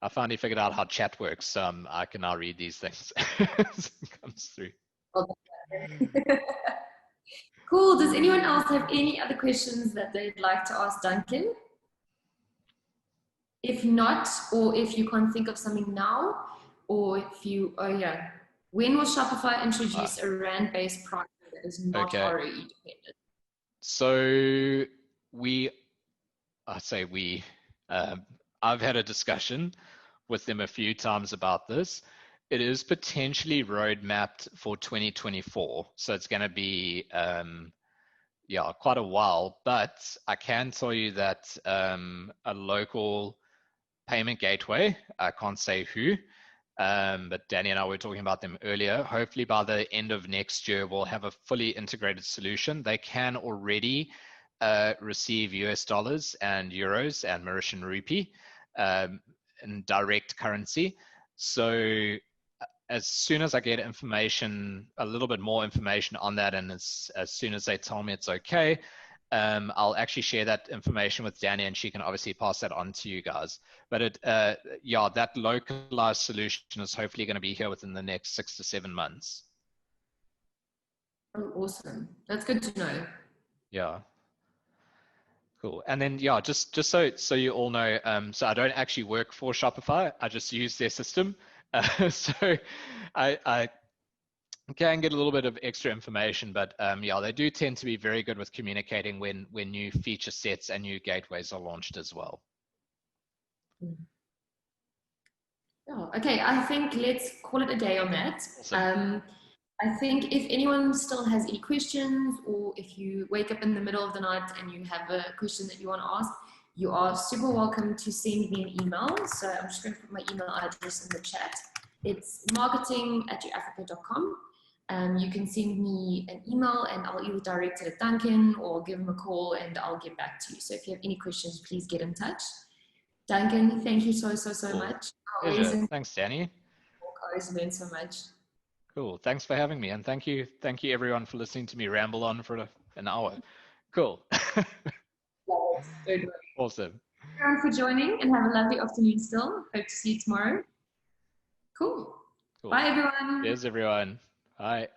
I finally figured out how chat works. So I can now read these things as it comes through. Cool. Does anyone else have any other questions that they'd like to ask Duncan? If not, or if you can't think of something now, or if you, when will Shopify introduce a RAND-based pricing that is not ROE dependent? So I've had a discussion with them a few times about this. It is potentially roadmapped for 2024. So it's going to be, quite a while, but I can tell you that a local payment gateway, I can't say who, but Danny and I were talking about them earlier. Hopefully by the end of next year, we'll have a fully integrated solution. They can already receive US dollars and euros and Mauritian rupee in direct currency. So as soon as I get information, a little bit more information on that, and as soon as they tell me it's okay, I'll actually share that information with Danny, and she can obviously pass that on to you guys. But that localized solution is hopefully going to be here within the next 6 to 7 months. Oh, awesome. That's good to know. Yeah. Cool. And then, just so you all know, so I don't actually work for Shopify. I just use their system. So I can get a little bit of extra information, but they do tend to be very good with communicating when new feature sets and new gateways are launched as well. Oh, okay, I think let's call it a day on that. Awesome. I think if anyone still has any questions, or if you wake up in the middle of the night and you have a question that you want to ask, you are super welcome to send me an email. So I'm just going to put my email address in the chat. It's marketing@yourafrica.com. You can send me an email and I'll either direct it at Duncan or give him a call and I'll get back to you. So if you have any questions, please get in touch. Duncan, thank you so much. Pleasure. Thanks, Danny. I always learn so much. Cool. Thanks for having me. And thank you everyone for listening to me ramble on for an hour. Cool. Awesome. Everyone for joining, and have a lovely afternoon still. Hope to see you tomorrow. Cool. Bye, everyone. Cheers, everyone. Bye.